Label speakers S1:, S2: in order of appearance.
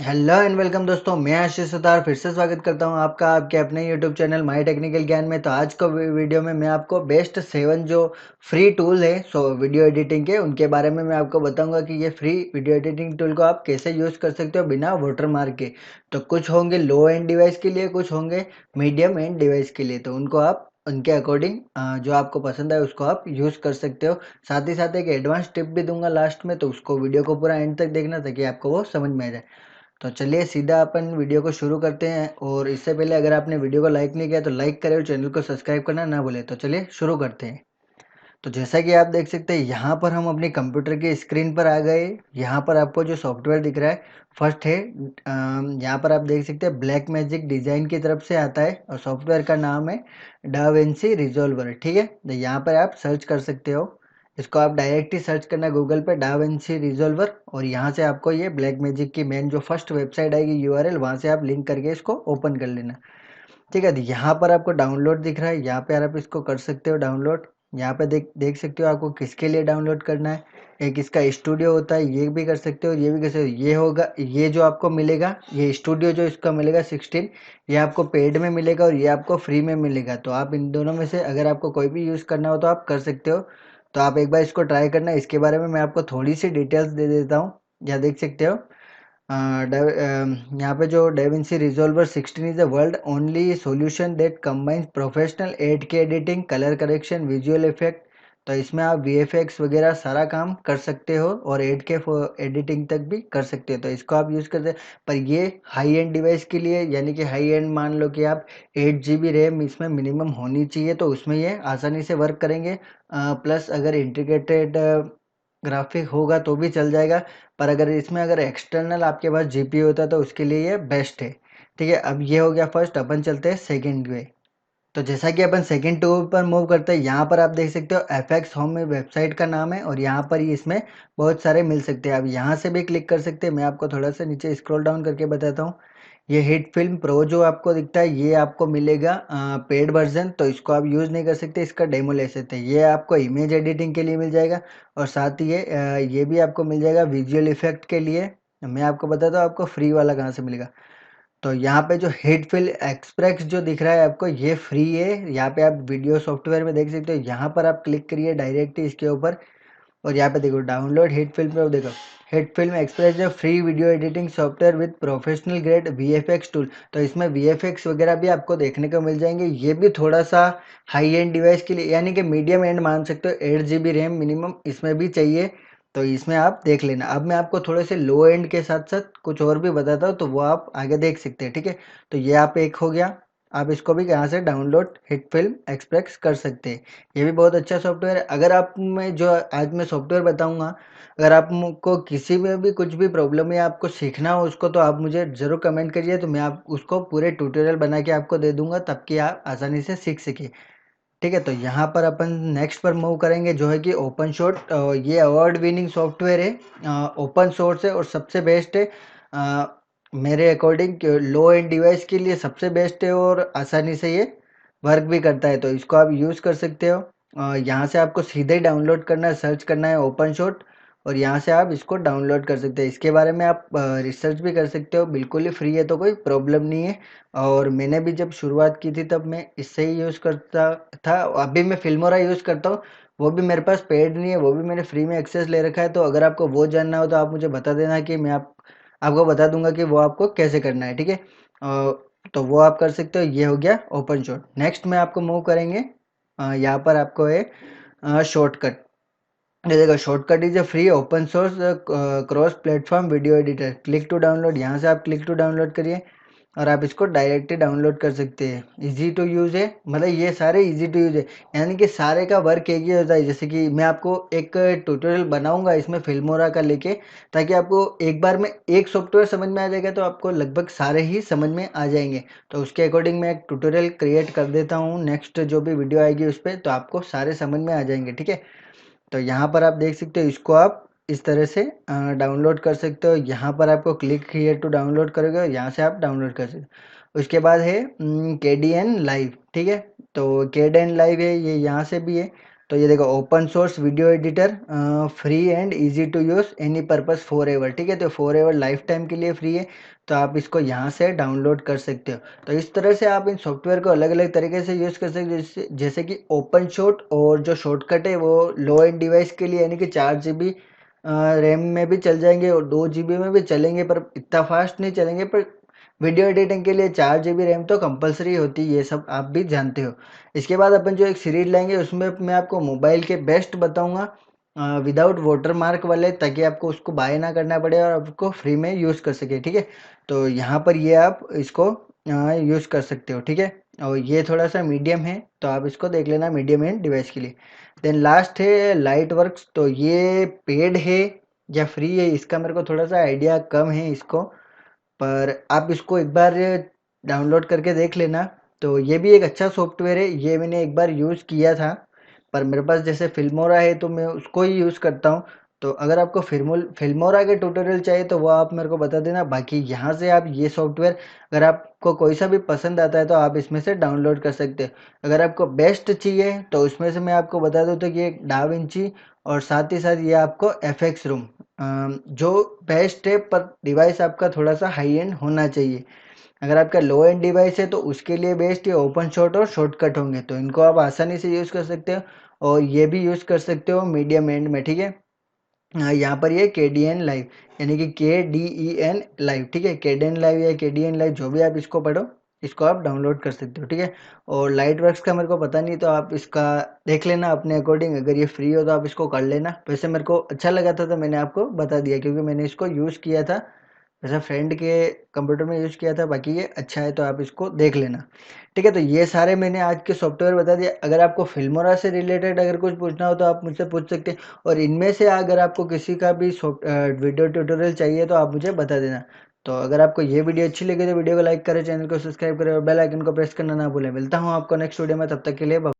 S1: Hello and welcome दोस्तों, मैं आशीष सुतार फिर से स्वागत करता हूं आपका आपके अपने यूट्यूब चैनल माय टेक्निकल ज्ञान में। तो आज को वीडियो में मैं आपको बेस्ट 7 जो फ्री टूल है वीडियो एडिटिंग के उनके बारे में मैं आपको बताऊंगा कि ये फ्री वीडियो एडिटिंग टूल को आप कैसे यूज़ कर सकते हो बिना वाटरमार्क के। तो कुछ होंगे लो एंड डिवाइस के लिए, कुछ होंगे मीडियम एंड डिवाइस के लिए, तो उनको आप उनके अकॉर्डिंग जो आपको पसंद है उसको आप यूज़ कर सकते हो। साथ ही साथ एक एडवांस टिप भी दूंगा लास्ट में, तो उसको वीडियो को पूरा एंड तक देखना ताकि आपको वो समझ में आ जाए। तो चलिए सीधा अपन वीडियो को शुरू करते हैं। और इससे पहले अगर आपने वीडियो को लाइक नहीं किया तो लाइक करें और चैनल को सब्सक्राइब करना ना भूलें। तो चलिए शुरू करते हैं। तो जैसा कि आप देख सकते हैं यहाँ पर हम अपनी कंप्यूटर की स्क्रीन पर आ गए। यहाँ पर आपको जो सॉफ्टवेयर दिख रहा है फर्स्ट है, यहाँ पर आप देख सकते हैं ब्लैक मैजिक डिज़ाइन की तरफ से आता है और सॉफ्टवेयर का नाम है डाविंसी रिजॉल्वर। ठीक है, तो यहाँ पर आप सर्च कर सकते हो। इसको आप डायरेक्ट ही सर्च करना गूगल पे डाविंसी रिजॉल्वर, और यहाँ से आपको ये ब्लैक मैजिक की मेन जो फर्स्ट वेबसाइट आएगी यूआरएल, वहाँ से आप लिंक करके इसको ओपन कर लेना। ठीक है, तो यहाँ पर आपको डाउनलोड दिख रहा है, यहाँ पे आप इसको कर सकते हो डाउनलोड। यहाँ पे देख देख सकते हो आपको किसके लिए डाउनलोड करना है। एक इसका स्टूडियो होता है, ये भी कर सकते हो, ये भी कर सकते हो। ये होगा, ये जो आपको मिलेगा, ये स्टूडियो जो इसका मिलेगा 16, ये आपको पेड में मिलेगा और ये आपको फ्री में मिलेगा। तो आप इन दोनों में से अगर आपको कोई भी यूज़ करना हो तो आप कर सकते हो। तो आप एक बार इसको ट्राई करना। इसके बारे में मैं आपको थोड़ी सी डिटेल्स दे देता हूँ। यहाँ देख सकते हो, यहाँ पे जो DaVinci resolve 16 is the world only solution that combines professional 8K editing, colour correction, visual effect. तो इसमें आप VFX वगैरह सारा काम कर सकते हो और 8K एडिटिंग तक भी कर सकते हो। तो इसको आप यूज़ करते हैं। पर ये हाई एंड डिवाइस के लिए, यानी कि हाई एंड मान लो कि आप 8 GB रैम इसमें मिनिमम होनी चाहिए, तो उसमें ये आसानी से वर्क करेंगे। प्लस अगर इंटीग्रेटेड ग्राफिक होगा तो भी चल जाएगा। पर अगर इसमें अगर एक्सटर्नल आपके पास जीपीयू होता है तो उसके लिए ये बेस्ट है। ठीक है, अब ये हो गया फर्स्ट। अपन चलते हैं सेकंड वे। तो जैसा कि अपन सेकंड टूल पर मूव करते हैं, यहाँ पर आप देख सकते हो एफएक्स होम में वेबसाइट का नाम है और यहाँ पर ही इसमें बहुत सारे मिल सकते हैं। आप यहाँ से भी क्लिक कर सकते हैं। मैं आपको थोड़ा सा नीचे स्क्रॉल डाउन करके बताता हूँ। ये हिट फिल्म प्रो जो आपको दिखता है ये आपको मिलेगा पेड वर्जन, तो इसको आप यूज़ नहीं कर सकते, इसका डेमो ले सकते हैं। ये आपको इमेज एडिटिंग के लिए मिल जाएगा और साथ ही ये भी आपको मिल जाएगा विजुअल इफेक्ट के लिए। मैं आपको बताता हूँ आपको फ्री वाला कहाँ से मिलेगा। तो यहाँ पे जो हेड फिल एक्सप्रेस जो दिख रहा है आपको, ये फ्री है। यहाँ पे आप वीडियो सॉफ्टवेयर में देख सकते हो। यहाँ पर आप क्लिक करिए डायरेक्ट इसके ऊपर और यहाँ पे देखो डाउनलोड हिट फिल्म पे देखो हिट फिल्म एक्सप्रेस जो free video editing software with professional grade VFX tool. तो इसमें VFX वगैरह भी आपको देखने को मिल जाएंगे। ये भी थोड़ा सा हाई एंड डिवाइस के लिए, यानी कि मीडियम एंड मान सकते हो। 8 GB रैम मिनिमम इसमें भी चाहिए, तो इसमें आप देख लेना। अब मैं आपको थोड़े से लो एंड के साथ साथ कुछ और भी बताता हूँ, तो वो आप आगे देख सकते हैं। ठीक है, तो ये आप एक हो गया। आप इसको भी यहाँ से डाउनलोड हिट फिल्म एक्सप्रेस कर सकते हैं। ये भी बहुत अच्छा सॉफ्टवेयर है। अगर आप में जो आज मैं सॉफ्टवेयर बताऊंगा, अगर आपको किसी में भी कुछ भी प्रॉब्लम है, आपको सीखना हो उसको, तो आप मुझे ज़रूर कमेंट करिए, तो मैं आप उसको पूरे ट्यूटोरियल बना के आपको दे दूंगा, तब कि आप आसानी से सीख सकिए। ठीक है, तो यहाँ पर अपन नेक्स्ट पर मूव करेंगे जो है कि ओपन शॉट। ये अवार्ड विनिंग सॉफ्टवेयर है, ओपन सोर्स है और सबसे बेस्ट है। मेरे अकॉर्डिंग लो एंड डिवाइस के लिए सबसे बेस्ट है और आसानी से ये वर्क भी करता है, तो इसको आप यूज़ कर सकते हो। यहाँ से आपको सीधे ही डाउनलोड करना है, सर्च करना है ओपन शॉट और यहाँ से आप इसको डाउनलोड कर सकते हैं। इसके बारे में आप रिसर्च भी कर सकते हो, बिल्कुल ही फ्री है, तो कोई प्रॉब्लम नहीं है। और मैंने भी जब शुरुआत की थी तब मैं इससे ही यूज़ करता था। अभी मैं फिल्मोरा यूज़ करता हूँ, वो भी मेरे पास पेड नहीं है, वो भी मैंने फ्री में एक्सेस ले रखा है। तो अगर आपको वो जानना हो तो आप मुझे बता देना कि मैं आपको बता दूंगा कि वो आपको कैसे करना है। ठीक है, तो वो आप कर सकते हो। ये हो गया ओपन शॉट। नेक्स्ट में आपको मूव करेंगे, यहाँ पर आपको है शॉर्टकट। ये देखो shortcut is a free open source cross platform video editor, click to download. यहाँ से आप क्लिक टू डाउनलोड करिए और आप इसको डायरेक्ट ही डाउनलोड कर सकते हैं। इजी टू यूज़ है, मतलब ये सारे इजी टू यूज़ है, यानी कि सारे का वर्क एक ही होता है। जैसे कि मैं आपको एक ट्यूटोरियल बनाऊंगा इसमें फिल्मोरा का लेके, ताकि आपको एक बार में एक सॉफ्टवेयर समझ में आ जाएगा, तो आपको लगभग सारे ही समझ में आ जाएंगे। तो उसके अकॉर्डिंग मैं एक ट्यूटोरियल क्रिएट कर देता हूँ, नेक्स्ट जो भी वीडियो आएगी उस पर, तो आपको सारे समझ में आ जाएंगे। ठीक है, तो यहाँ पर आप देख सकते हो, इसको आप इस तरह से डाउनलोड कर सकते हो। यहाँ पर आपको क्लिक हियर टू डाउनलोड करोगे, यहाँ से आप डाउनलोड कर सकते हो। उसके बाद है KDN लाइव। ठीक है, तो KDN लाइव है, ये यहाँ से भी है। तो ये देखो, open source video editor, free and easy to use, any purpose forever. ठीक है, तो फॉर एवर लाइफ टाइम के लिए फ्री है, तो आप इसको यहाँ से डाउनलोड कर सकते हो। तो इस तरह से आप इन सॉफ्टवेयर को अलग अलग तरीके से यूज़ कर सकते हो, जैसे कि ओपन शॉट, और जो शॉर्टकट है वो लो एंड डिवाइस के लिए, यानी कि 4 GB रैम में भी चल जाएंगे और 2 GB में भी चलेंगे, पर इतना फास्ट नहीं चलेंगे। पर वीडियो एडिटिंग के लिए 4 GB रैम तो कंपलसरी होती है, ये सब आप भी जानते हो। इसके बाद अपन जो एक सीरीज लेंगे उसमें मैं आपको मोबाइल के बेस्ट बताऊंगा विदाउट वाटरमार्क वाले, ताकि आपको उसको बाय ना करना पड़े और आपको फ्री में यूज़ कर सके। ठीक है, तो यहाँ पर ये आप इसको यूज़ कर सकते हो। ठीक है, और ये थोड़ा सा मीडियम है, तो आप इसको देख लेना मीडियम एंड डिवाइस के लिए। देन लास्ट है लाइट वर्क्स, तो ये पेड है या फ्री है इसका मेरे को थोड़ा सा आइडिया कम है इसको, पर आप इसको एक बार डाउनलोड करके देख लेना। तो ये भी एक अच्छा सॉफ्टवेयर है, ये मैंने एक बार यूज़ किया था, पर मेरे पास जैसे फिल्मोरा है तो मैं उसको ही यूज़ करता हूँ। तो अगर आपको फिल्मोरा के ट्यूटोरियल चाहिए तो वो आप मेरे को बता देना। बाकी यहाँ से आप ये सॉफ्टवेयर, अगर आपको कोई सा भी पसंद आता है तो आप इसमें से डाउनलोड कर सकते हो। अगर आपको बेस्ट चाहिए तो उसमें से मैं आपको बता दूँ तो कि एक डाविंची, और साथ ही साथ ये आपको एफएक्स रूम, जो बेस्ट है, पर डिवाइस आपका थोड़ा सा हाई एंड होना चाहिए। अगर आपका लो एंड डिवाइस है तो उसके लिए बेस्ट ये ओपन शॉट और शॉर्टकट होंगे, तो इनको आप आसानी से यूज़ कर सकते हो। और ये भी यूज़ कर सकते हो मीडियम एंड में। ठीक है, यहाँ पर ये के डी एन लाइव, यानी कि KDEN लाइव। ठीक है, KDN लाइव या KDN लाइव, जो भी आप इसको पढ़ो, इसको आप डाउनलोड कर सकते हो। ठीक है, और लाइट वर्क्स का मेरे को पता नहीं, तो आप इसका देख लेना अपने अकॉर्डिंग, अगर ये फ्री हो तो आप इसको कर लेना। वैसे मेरे को अच्छा लगा था तो मैंने आपको बता दिया, क्योंकि मैंने इसको यूज़ किया था, वैसे फ्रेंड के कंप्यूटर में यूज़ किया था। बाकी ये अच्छा है, तो आप इसको देख लेना। ठीक है, तो ये सारे मैंने आज के सॉफ्टवेयर बता दिए। अगर आपको फिल्मोरा से रिलेटेड अगर कुछ पूछना हो तो आप मुझसे पूछ सकते हैं, और इनमें से अगर आपको किसी का भी वीडियो ट्यूटोरियल चाहिए तो आप मुझे बता देना। तो अगर आपको ये वीडियो अच्छी लगी तो वीडियो को लाइक करें, चैनल को सब्सक्राइब करें और बेल आइकन को प्रेस करना ना भूलें। मिलता हूँ आपको नेक्स्ट वीडियो में, तब तक के लिए बाय।